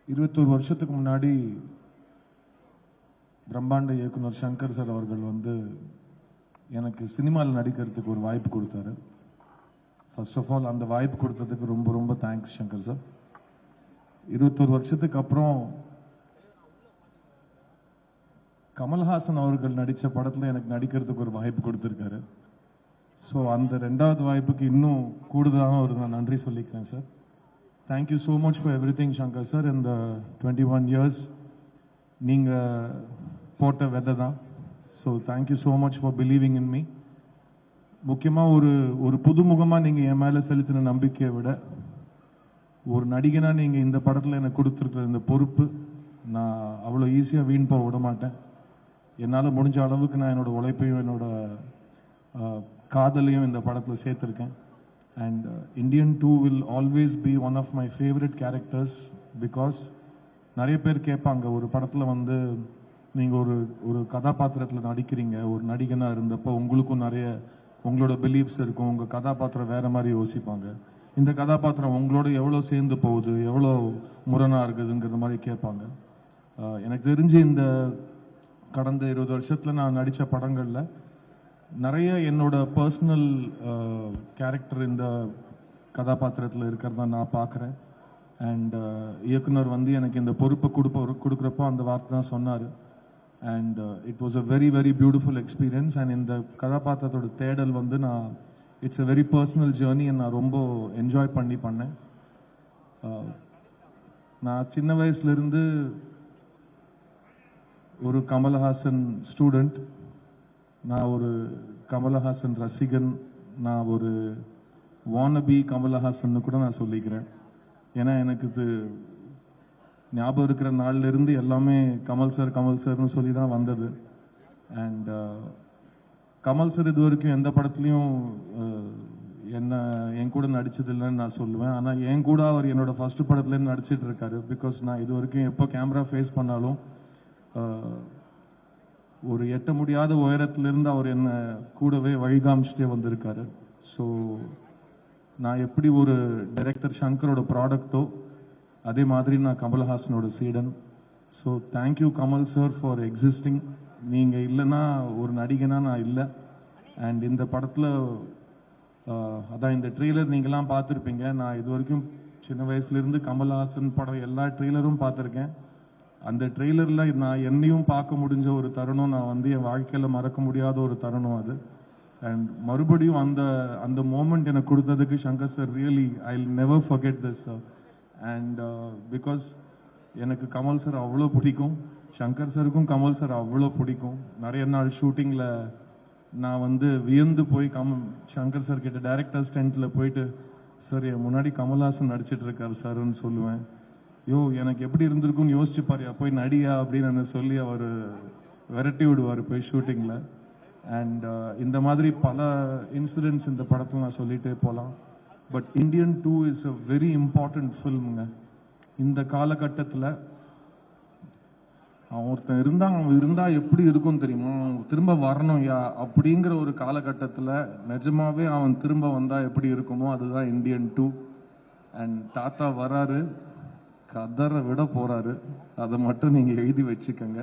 21 வருஷத்துக்கு முன்னாடி பிரம்மாண்ட இயக்குனர் சங்கர் சார் அவர்கள் வந்து எனக்கு சினிமாவில் நடிக்கிறதுக்கு ஒரு வாய்ப்பு கொடுத்தாரு. ஃபர்ஸ்ட் ஆஃப் ஆல் அந்த வாய்ப்பு கொடுத்ததுக்கு ரொம்ப ரொம்ப தேங்க்ஸ் சங்கர் சார். 21 வருஷத்துக்கு அப்புறம் கமல்ஹாசன் அவர்கள் நடித்த படத்தில் எனக்கு நடிக்கிறதுக்கு ஒரு வாய்ப்பு கொடுத்துருக்காரு. ஸோ அந்த ரெண்டாவது வாய்ப்புக்கு இன்னும் கூடுதலான ஒரு நான் நன்றி சொல்லிக்கிறேன் sir. Thank you so much for every thing Shankar sir. இந்த 21 இயர்ஸ் நீங்கள் போட்ட விதை தான். So thank you so much for believing in me. முக்கியமாக ஒரு புதுமுகமாக நீங்கள் என் மேலே செலுத்தின நம்பிக்கையை விட ஒரு நடிகனாக நீங்கள் இந்த படத்தில் எனக்கு கொடுத்துருக்குற இந்த பொறுப்பு நான் அவ்வளோ ஈஸியாக வீண் போக விட மாட்டேன். என்னால் முடிஞ்ச அளவுக்கு நான் என்னோடய உழைப்பையும் என்னோட காதலையும் இந்த படத்தில் சேர்த்துருக்கேன். And Indian 2 will always be one of my favourite characters. Because நிறைய பேர் கேட்பாங்க, ஒரு படத்தில் வந்து நீங்கள் ஒரு கதாபாத்திரத்தில் நடிக்கிறீங்க, ஒரு நடிகனாக இருந்தப்போ உங்களுக்கும் நிறைய உங்களோட பிலீஃப்ஸ் இருக்கும், உங்கள் கதாபாத்திரம் வேறு மாதிரி யோசிப்பாங்க, இந்த கதாபாத்திரம் உங்களோட எவ்வளோ சேர்ந்து போகுது, எவ்வளோ முரணாக இருக்குதுங்கிற மாதிரி கேட்பாங்க. எனக்கு தெரிஞ்சு இந்த கடந்த 20 வருஷத்தில் நான் நடித்த படங்களில் நிறைய என்னோட பர்சனல் கேரக்டர் இந்த கதாபாத்திரத்தில் இருக்கிறதா நான் பார்க்குறேன். அண்ட் இயக்குனர் வந்து எனக்கு இந்த பொறுப்பை கொடுக்குறப்போ அந்த வார்த்தை தான் சொன்னார். And it was a very very beautiful experience. And இந்த கதாபாத்திரத்தோட தேடல் வந்து it's a very personal journey. நான் ரொம்ப என்ஜாய் பண்ணேன். நான் சின்ன வயசுலேருந்து ஒரு கமல்ஹாசன் ஸ்டூடெண்ட், நான் ஒரு கமல்ஹாசன் ரசிகன், நான் ஒரு வானபி கமல்ஹாசன் கூட நான் சொல்லிக்கிறேன். ஏன்னா எனக்கு இது ஞாபகம் இருக்கிற நாள்லேருந்து எல்லாமே கமல் சார்னு சொல்லி தான் வந்தது. அண்ட் கமல் சார் இது வரைக்கும் எந்த படத்துலையும் என் கூட நடிச்சதில்லைன்னு நான் சொல்லுவேன். ஆனால் என் கூட அவர் என்னோட ஃபர்ஸ்ட் படத்துலேருந்து நடிச்சிட்டு இருக்காரு. பிகாஸ் நான் இது வரைக்கும் எப்போ கேமரா ஃபேஸ் பண்ணாலும் ஒரு எட்ட முடியாத உயரத்திலிருந்து அவர் என்னை கூடவே வழிகாமிச்சிட்டே வந்திருக்காரு. ஸோ நான் எப்படி ஒரு டைரக்டர் சங்கரோட ப்ராடக்டோ அதே மாதிரி நான் கமல்ஹாசனோட சீடன். So thank you Kamal sir for existing. நீங்கள் இல்லைன்னா ஒரு நடிகனாக நான் இல்லை. அண்ட் இந்த படத்தில் அதான் இந்த ட்ரெய்லர் நீங்களாம் பார்த்துருப்பீங்க. நான் இது வரைக்கும் சின்ன வயசுலேருந்து கமல்ஹாசன் படம் எல்லா ட்ரெய்லரும் பார்த்துருக்கேன். அந்த ட்ரெய்லரில் நான் என்னையும் பார்க்க முடிஞ்ச ஒரு தருணம், நான் வந்து என் வாழ்க்கையில் மறக்க முடியாத ஒரு தருணம் அது. அண்ட் மறுபடியும் அந்த மோமெண்ட் எனக்கு கொடுத்ததுக்கு Shankar sir really I will never forget this sir. And because எனக்கு கமல் சார் அவ்வளோ பிடிக்கும், சங்கர் சாருக்கும் கமல் சார் அவ்வளோ பிடிக்கும். நிறைய நாள் ஷூட்டிங்கில் நான் வந்து வியந்து போய் சங்கர் சார் கிட்ட டைரக்டர் ஸ்டென்ட்டில் போயிட்டு, சார் என் முன்னாடி கமல்ஹாசன் நடிச்சிட்டு இருக்காரு சார்ன்னு சொல்லுவேன். எனக்கு எப்படி இருந்திருக்கும்னு யோசிச்சு பாரியா, போய் நடியா அப்படின்னு சொல்லி அவர் விரட்டி விடுவார் போய் ஷூட்டிங்கில். அண்ட் இந்த மாதிரி பல இன்சிடென்ட்ஸ் இந்த படத்தில் நான் சொல்லிகிட்டே போகலாம். But Indian 2 is a very important ஃபில்முங்க. இந்த காலகட்டத்தில் அவன் இருந்தால் எப்படி இருக்கும் தெரியுமா, திரும்ப வரணும் அப்படிங்கிற ஒரு காலகட்டத்தில் நிஜமாவே அவன் திரும்ப வந்தால் எப்படி இருக்குமோ அதுதான் இந்தியன் 2. அண்ட் தாத்தா வராரு, கதரை விட போறாரு, அதை மட்டும் நீங்க எழுதி வச்சுக்கோங்க.